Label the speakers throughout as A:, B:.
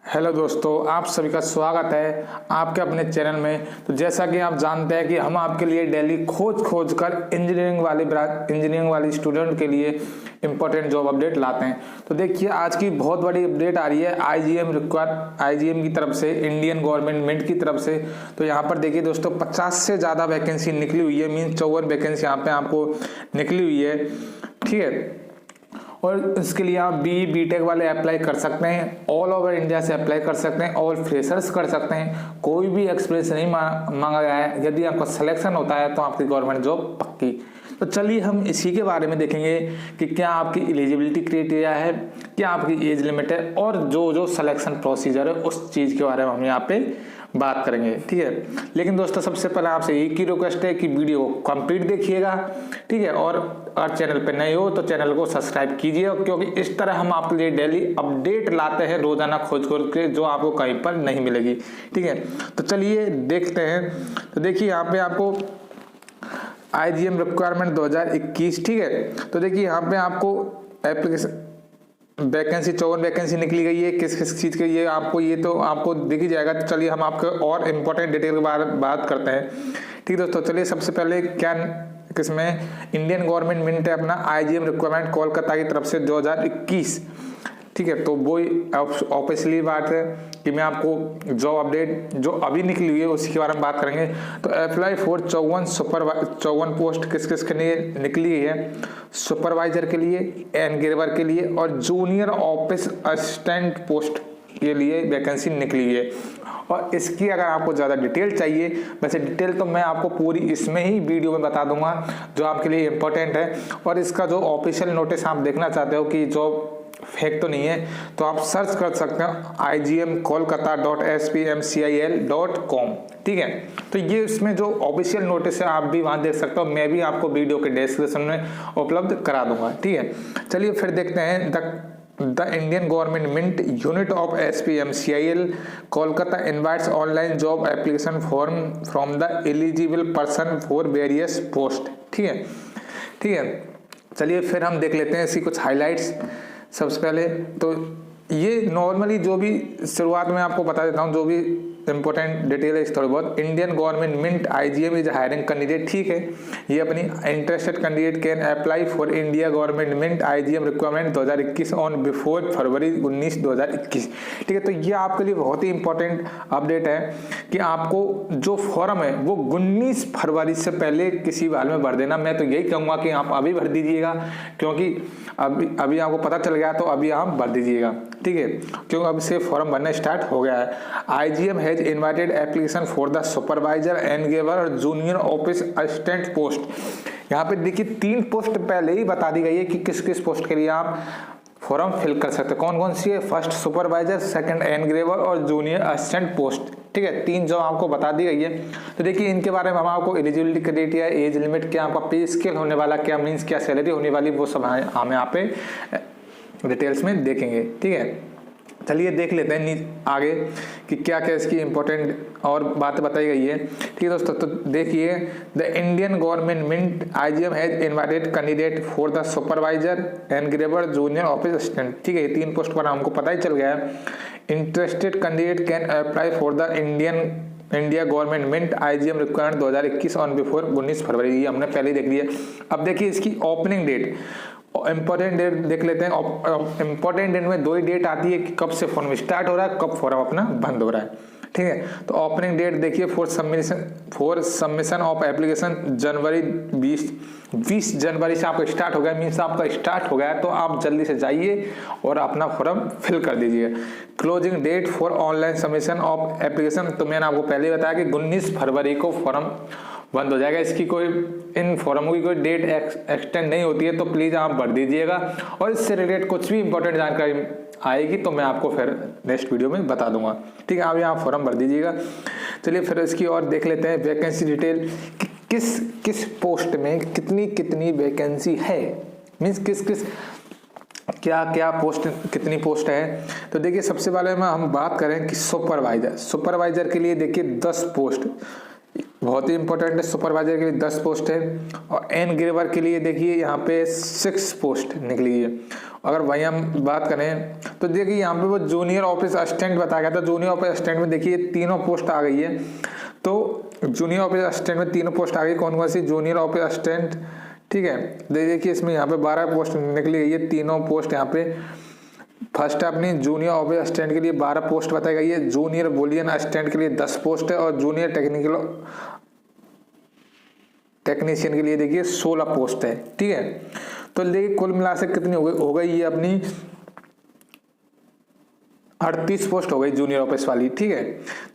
A: Hello दोस्तों, आप सभी का स्वागत है आपके अपने चैनल में। तो जैसा कि आप जानते हैं कि हम आपके लिए डेली खोज कर इंजीनियरिंग वाली स्टूडेंट के लिए इंपॉर्टेंट जॉब अपडेट लाते हैं। तो देखिए, आज की बहुत बड़ी अपडेट आ रही है आईजीएम की तरफ से, इंडियन गवर्नमेंट की तरफ से। तो यहाँ पर देखिए दोस्तों, 50 से ज़्यादा वैकेंसी निकली हुई है, मीन्स 54 वैकेंसी यहाँ पे आपको निकली हुई है। ठीक है, और इसके लिए आप बीटेक वाले अप्लाई कर सकते हैं, ऑल ओवर इंडिया से अप्लाई कर सकते हैं, और फ्रेशर्स कर सकते हैं। कोई भी एक्सपीरियंस नहीं मांगा गया है। यदि आपका सिलेक्शन होता है तो आपकी गवर्नमेंट जॉब पक्की। तो चलिए हम इसी के बारे में देखेंगे कि क्या आपकी एलिजिबिलिटी क्राइटेरिया है, क्या आपकी एज लिमिट है, और जो सिलेक्शन प्रोसीजर है उस चीज़ के बारे में हम यहाँ पे बात करेंगे। ठीक है, लेकिन दोस्तों सबसे पहले आपसे एक ही रिक्वेस्ट है कि वीडियो को कंप्लीट देखिएगा। ठीक है, और अगर चैनल पे नए हो तो चैनल को सब्सक्राइब कीजिए, क्योंकि इस तरह हम आपके लिए डेली अपडेट लाते हैं रोजाना खोज के, जो आपको कहीं पर नहीं मिलेगी। ठीक है, तो चलिए देखते हैं। तो देखिए यहाँ पे आपको आईजीएम रिक्वायरमेंट 2021। ठीक है, तो देखिए यहाँ पे आपको एप्लीकेशन वैकेंसी 54 वैकेंसी निकली गई है। किस किस चीज़ के ये तो आपको दिख ही जाएगा। तो चलिए हम आपको और इम्पोर्टेंट डिटेल के बारे में बात करते हैं। ठीक है दोस्तों, चलिए सबसे पहले क्या किसमें इंडियन गवर्नमेंट है अपना आईजीएम रिक्वायरमेंट कोलकाता की तरफ से 2021। ठीक है, तो वो ऑब्वियसली बात है कि मैं आपको जॉब अपडेट जो अभी निकली हुई है उसी के बारे में बात करेंगे। तो अप्लाई फॉर 54 पोस्ट किस किस के लिए निकली है? सुपरवाइजर के लिए, एनग्रेवर के लिए, और जूनियर ऑफिस असिस्टेंट पोस्ट के लिए वैकेंसी निकली हुई है। और इसकी अगर आपको ज़्यादा डिटेल चाहिए, वैसे डिटेल तो मैं आपको पूरी इसमें ही वीडियो में बता दूंगा जो आपके लिए इम्पोर्टेंट है। और इसका जो ऑफिशियल नोटिस आप देखना चाहते हो कि जॉब फेक तो नहीं है, तो आप सर्च कर सकते हो igmkolkata.spmcil.com। ठीक है, तो ये इसमें जो ऑफिशियल नोटिस है आप भी वहां देख सकते हो। मैं भी आपको वीडियो के डिस्क्रिप्शन में उपलब्ध करा दूंगा। ठीक है, चलिए फिर देखते हैं the Indian government unit of SPMCIL Kolkata invites online job application form from the eligible person for various post. ठीक है, ठीक है, चलिए फिर हम देख लेते हैं इसकी कुछ हाइलाइट्स। सबसे पहले तो ये नॉर्मली जो भी शुरुआत में आपको बता देता हूँ, जो भी इंपॉर्टेंट डिटेल है थोड़ी बहुत। Indian government IGM is hiring candidate. ठीक है, ये अपनी interested candidate can apply for India government IGM requirement 2021 on before February 19 2021। ठीक है, तो ये आपके लिए बहुत ही इंपॉर्टेंट अपडेट है कि आपको जो फॉर्म है वो 19 फरवरी से पहले किसी भी हाल में भर देना। मैं तो यही कहूँगा कि आप अभी भर दीजिएगा, क्योंकि अभी आपको पता चल गया तो अभी आप भर दीजिएगा। ठीक है, क्योंकि अब से फॉर्म भरना स्टार्ट हो गया है। IGM has invited application for the supervisor, engraver और जूनियर ऑफिस असिस्टेंट पोस्ट। यहाँ पे देखिए 3 पोस्ट पहले ही बता दी गई है कि किस किस पोस्ट के लिए आप फॉर्म फिल कर सकते हैं। कौन कौन सी है? फर्स्ट सुपरवाइजर, सेकंड एनग्रेवर और जूनियर असिस्टेंट पोस्ट। ठीक है, 3 जो आपको बता दी गई है। तो देखिए इनके बारे में हम आपको एलिजिबिलिटी क्राइटेरिया, एज लिमिट, क्या आपका पे स्केल होने वाला, क्या मीन्स क्या सैलरी होने वाली, वो सब हम यहाँ पे डिटेल्स में देखेंगे। ठीक है, चलिए देख लेते हैं आगे कि क्या क्या इसकी इंपॉर्टेंट और बातें बताई गई है। ठीक है दोस्तों, तो देखिए the Indian government IGM has invited candidate for the supervisor, engraver, junior office assistant. ठीक है, ये 3 पोस्ट पर हमको पता ही चल गया है। Interested candidate can apply for the India government IGM requirement 2021 on before 19 फरवरी। ये हमने पहले देख लिया। अब देखिए इसकी ओपनिंग डेट, इंपॉर्टेंट डेट देख लेते हैं। इंपॉर्टेंट डेट में 2 ही डेट आती है कि कब से फॉर्म स्टार्ट हो रहा है, कब फॉर्म अपना बंद हो रहा है। ठीक है, तो ओपनिंग डेट देखिए फॉर सबमिशन ऑफ एप्लीकेशन जनवरी 20 जनवरी से आपका स्टार्ट हो गया। मीन्स आपका स्टार्ट हो गया तो आप जल्दी से जाइए और अपना फॉर्म फिल कर दीजिए। Closing date for online submission of application, तो मैंने आपको पहले ही बताया कि 19 फरवरी को फॉर्म बंद हो जाएगा। इसकी कोई इन फॉर्मों की कोई डेट एक्सटेंड नहीं होती है, तो प्लीज़ आप भर दीजिएगा। और इससे रिलेटेड कुछ भी इंपॉर्टेंट जानकारी आएगी तो मैं आपको फिर नेक्स्ट वीडियो में बता दूंगा। ठीक है, आप यहाँ फॉर्म भर दीजिएगा। चलिए फिर इसकी और देख लेते हैं वैकेंसी डिटेल कि किस किस पोस्ट में कितनी वैकेंसी है, मीन्स किस किस क्या पोस्ट, कितनी पोस्ट है। तो देखिए सबसे पहले में हम बात करें कि सुपरवाइजर के लिए देखिए 10 पोस्ट बहुत ही इंपॉर्टेंट है। सुपरवाइजर के लिए 10 पोस्ट है और एनग्रेवर के लिए देखिए यहाँ पे 6 पोस्ट निकली है। अगर वही हम बात करें तो देखिए यहाँ पे वो जूनियर ऑफिस असिस्टेंट बताया गया था। जूनियर ऑफिस असिस्टेंट में देखिए तीनों पोस्ट आ गई है। तो जूनियर ऑफिस असिस्टेंट में तीनों पोस्ट आ गई। कौन कौन सी? जूनियर ऑफिस असिस्टेंट, ठीक है। देखिए इसमें यहाँ पे 12 पोस्ट निकली गई है। तीनों पोस्ट यहाँ पे फर्स्ट अपनी जूनियर ऑफिस असिस्टेंट के लिए 12 पोस्ट बताई गई है। जूनियर बुलियन असिस्टेंट के लिए 10 पोस्ट है और जूनियर टेक्नीशियन के लिए देखिए 16 पोस्ट है, ठीक है। तो देखिए कुल मिला से कितनी हो गई ये अपनी 38 पोस्ट हो गई जूनियर ऑफिस वाली, ठीक है।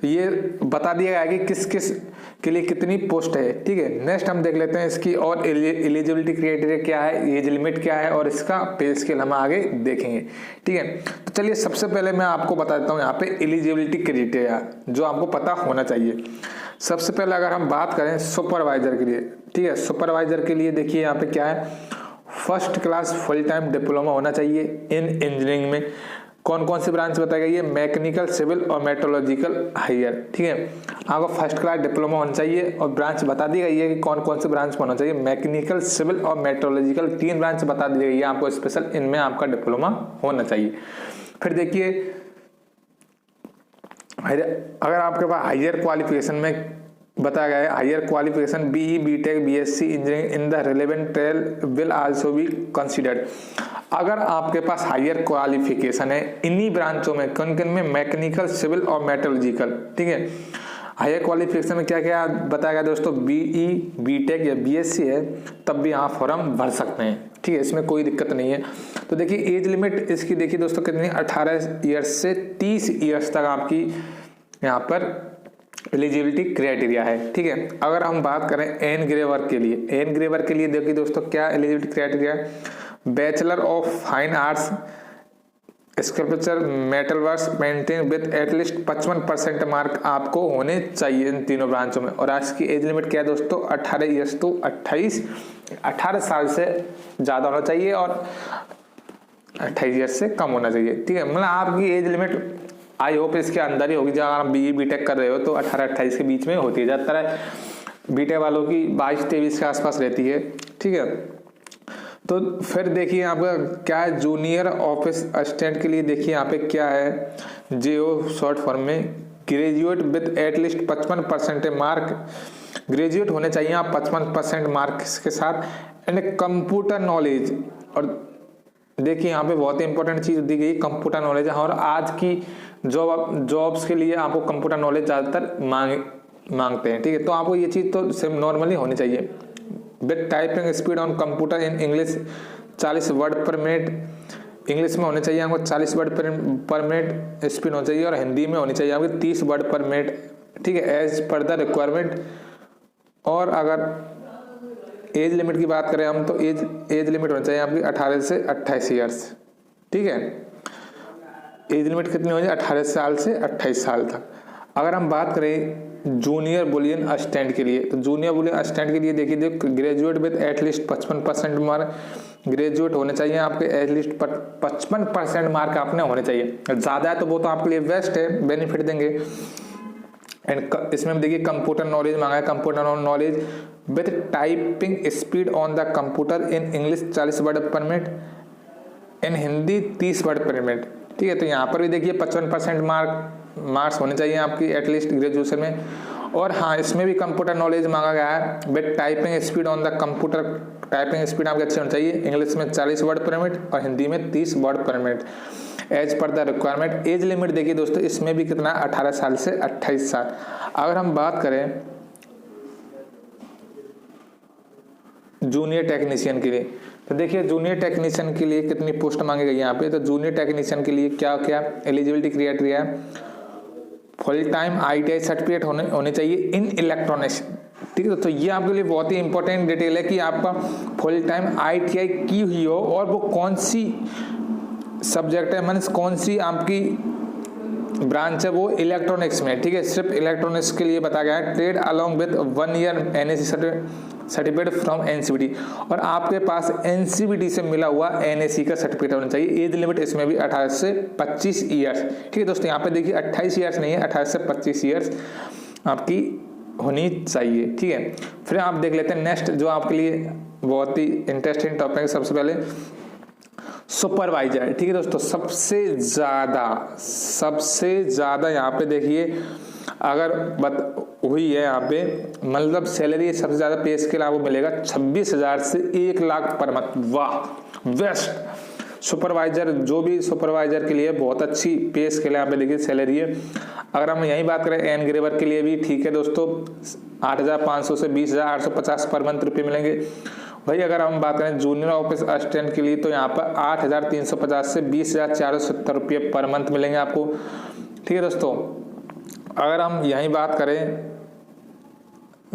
A: तो ये बता दिया गया है कि किस किस के लिए कितनी पोस्ट है, ठीक है। नेक्स्ट हम देख लेते हैं इसकी और एलिजिबिलिटी क्राइटेरिया क्या है, एज लिमिट क्या है और इसका पे स्केल हम आगे देखेंगे, ठीक है। तो चलिए सबसे पहले मैं आपको बता देता हूँ यहाँ पे एलिजिबिलिटी क्राइटेरिया जो आपको पता होना चाहिए। सबसे पहले अगर हम बात करें सुपरवाइजर के लिए, ठीक है। सुपरवाइजर के लिए देखिए यहाँ पे क्या है, first class full time diploma होना चाहिए इन इंजीनियरिंग में। कौन कौन सी ब्रांच बताई गई है? मैकेनिकल, सिविल और मेट्रोलॉजिकल हायर, ठीक है। आपको फर्स्ट क्लास डिप्लोमा होना चाहिए और ब्रांच बता दी गई है कि कौन कौन सी ब्रांच होना चाहिए। मैकेनिकल, सिविल और मेट्रोलॉजिकल 3 ब्रांच बता दी गई है आपको स्पेशल, इनमें आपका डिप्लोमा होना चाहिए। फिर देखिए अगर आपके पास हायर क्वालिफिकेशन में बताया गया है, higher qualification BE, BTech, BSc engineering in the relevant trade will also be considered. अगर आपके पास हायर क्वालिफिकेशन है इन्हीं ब्रांचों में, किन किन में? मैकेनिकल, सिविल और मेट्रोलॉजिकल, ठीक है। हायर क्वालिफिकेशन में क्या क्या बताया गया दोस्तों? बीई, बीटेक या बीएससी है तब भी आप फॉर्म भर सकते हैं, ठीक है। इसमें कोई दिक्कत नहीं है। तो देखिए एज लिमिट इसकी देखिए दोस्तों कितनी, 18 ईयर्स से 30 ईयर्स तक आपकी यहाँ पर एलिजिबिलिटी क्राइटेरिया है, ठीक है। अगर हम बात करें एनग्रेवर के लिए, एनग्रेवर के लिए देखिए दोस्तों क्या एलिजिबिलिटी क्राइटेरिया है? Bachelor of fine arts, sculpture, metal works painting with at least 55% mark आपको होने चाहिए इन तीनों ब्रांचों में। और आज की एज लिमिट क्या है दोस्तों? 18 ईयर्स टू 18 साल से ज्यादा होना चाहिए और 28 ईयर्स से कम होना चाहिए, ठीक है। मतलब आपकी एज लिमिट आई होप इसके अंदर ही होगी। जब आप बीई बीटेक कर रहे हो तो 18-28 के बीच में होती है। ज़्यादातर बीटेक वालों की 22-23 के आसपास रहती है, ठीक है। तो फिर देखिए आपका क्या है, जूनियर ऑफिस असिस्टेंट के लिए देखिए यहाँ पे क्या है, जेओ शॉर्ट फॉर्म में graduate with at least 55% mark, graduate होने चाहिए आप 55% मार्क के साथ, एंड कंप्यूटर नॉलेज। और देखिए यहाँ पे बहुत ही इंपॉर्टेंट चीज दी गई कंप्यूटर नॉलेज। और आज की जॉब्स के लिए आपको कंप्यूटर नॉलेज ज़्यादातर मांगते हैं, ठीक है। तो आपको ये चीज़ तो सिर्फ नॉर्मली होनी चाहिए। With typing speed on computer in English 40 word per minute, English में होने चाहिए आपको 40 वर्ड पर मिनट स्पीड होनी चाहिए और हिंदी में होनी चाहिए आपकी 30 वर्ड पर मिनट, ठीक है, एज पर द रिक्वायरमेंट। और अगर एज लिमिट की बात करें हम तो एज लिमिट होनी चाहिए आपकी 18 से 28 ईयर्स, ठीक है। एज लिमिट कितनी होनी चाहिए? 18 साल से 28 साल तक। अगर हम बात करें जूनियर बुलियन असिस्टेंट के लिए, तो जूनियर बुलियन असिस्टेंट के लिए देखिए graduate with at least 55% mark, graduate होने चाहिए आपके एटलीस्ट 55% मार्क आपने होने चाहिए। ज़्यादा है तो वो तो आपके लिए बेस्ट है, बेनिफिट देंगे। एंड इसमें देखिए कंप्यूटर नॉलेज मांगा है, computer knowledge with typing speed on the computer in English 40 word per minute, in Hindi 30 word per minute, ठीक है। तो यहाँ पर भी देखिए 55% मार्क्स होने चाहिए आपकी एटलीस्ट ग्रेजुएशन में। और हाँ इसमें भी कंप्यूटर नॉलेज मांगा गया है with typing speed on the computer, typing speed आपकी अच्छी होनी चाहिए, इंग्लिश में 40 वर्ड पर मिनट और हिंदी में 30 word per minute as per the requirement. Age limit देखिए दोस्तों इसमें भी कितना, 18 साल से 28 साल। अगर हम बात करें जूनियर टेक्नीशियन के लिए, तो देखिए जूनियर टेक्नीशियन के लिए कितनी पोस्ट मांगी गई है यहाँ पे। तो जूनियर टेक्नीशियन के लिए क्या क्या एलिजिबिलिटी क्राइटेरिया है? फुल टाइम ITI सर्टिफिकेट होने चाहिए इन इलेक्ट्रॉनिक्स, ठीक है। तो ये आपके लिए बहुत ही इंपॉर्टेंट डिटेल है कि आपका फुल टाइम ITI की हुई हो और वो कौन सी सब्जेक्ट है, मीन्स कौन सी आपकी ब्रांच है, वो इलेक्ट्रॉनिक्स में, ठीक है। सिर्फ इलेक्ट्रॉनिक्स के लिए बताया गया है। Trade along with 1 year NSE certificate from NCVT, और आपके पास NCVT से मिला हुआ NSE का सर्टिफिकेट होना चाहिए। एज लिमिट इसमें भी 18 से 25 ईयर्स, ठीक है दोस्तों। यहाँ पे देखिए 28 ईयर्स नहीं है, 18 से 25 ईयर्स आपकी होनी चाहिए, ठीक है। फिर आप देख लेते हैं नेक्स्ट जो आपके लिए बहुत ही इंटरेस्टिंग टॉपिक है। सबसे पहले सुपरवाइजर, ठीक है दोस्तों। सबसे ज्यादा यहाँ पे देखिए अगर हुई है यहाँ पे, मतलब सैलरी सबसे ज्यादा पे स्केल आपको मिलेगा 26,000 से 1 लाख पर मंथ। वाह, बेस्ट। सुपरवाइजर, जो भी सुपरवाइजर के लिए बहुत अच्छी पे स्केल है। यहाँ पे देखिए सैलरी है। अगर हम यही बात करें एनग्रेवर के लिए भी ठीक है दोस्तों, 8,500 से 20,850 पर मंथ रुपये मिलेंगे। भाई अगर हम बात करें जूनियर ऑफिस असिस्टेंट के लिए तो यहाँ पर 8,350 से 20,470 रुपये पर मंथ मिलेंगे आपको, ठीक है दोस्तों। अगर हम यही बात करें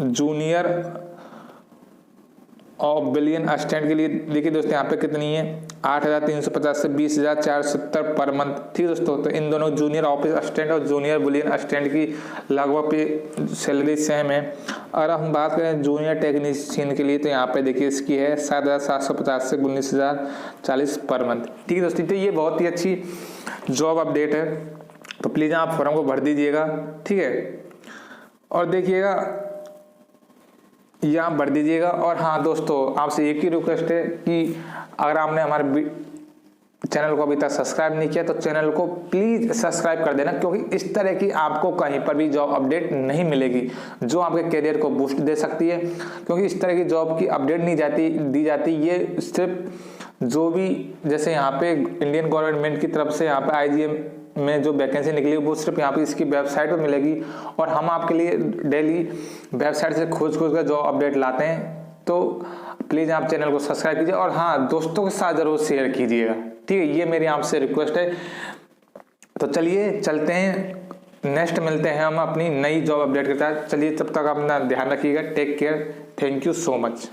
A: जूनियर और बिलियन असिस्टेंट के लिए, देखिए दोस्तों यहाँ पे कितनी है 8,350 से 20,470 पर मंथ, ठीक है दोस्तों। तो इन दोनों जूनियर ऑफिस असिस्टेंट और जूनियर बिलियन असिस्टेंट की लगभग पे सैलरी सेम है। अगर हम बात करें जूनियर टेक्नीशियन के लिए तो यहाँ पे देखिए इसकी है 7,750 से 19,040 पर मंथ, ठीक है दोस्तों। तो ये बहुत ही अच्छी जॉब अपडेट है, तो प्लीज़ आप फॉर्म को भर दीजिएगा, ठीक है। और देखिएगा यहाँ भर दीजिएगा। और हाँ दोस्तों, आपसे एक ही रिक्वेस्ट है कि अगर आपने हमारे चैनल को अभी तक सब्सक्राइब नहीं किया तो चैनल को प्लीज सब्सक्राइब कर देना, क्योंकि इस तरह की आपको कहीं पर भी जॉब अपडेट नहीं मिलेगी जो आपके करियर को बूस्ट दे सकती है। क्योंकि इस तरह की जॉब की अपडेट नहीं दी जाती, ये सिर्फ जो भी जैसे यहाँ पे इंडियन गवर्नमेंट की तरफ से यहाँ पे IGM में जो वैकेंसी निकली वो सिर्फ यहाँ पे इसकी वेबसाइट पर मिलेगी। और हम आपके लिए डेली वेबसाइट से खोज कर जॉब अपडेट लाते हैं। तो प्लीज़ आप चैनल को सब्सक्राइब कीजिए और हाँ दोस्तों के साथ जरूर शेयर कीजिएगा, ठीक है। ये मेरी आपसे रिक्वेस्ट है। तो चलिए चलते हैं, नेक्स्ट मिलते हैं हम अपनी नई जॉब अपडेट के साथ। चलिए तब तक अपना ध्यान रखिएगा। Take care, thank you so much.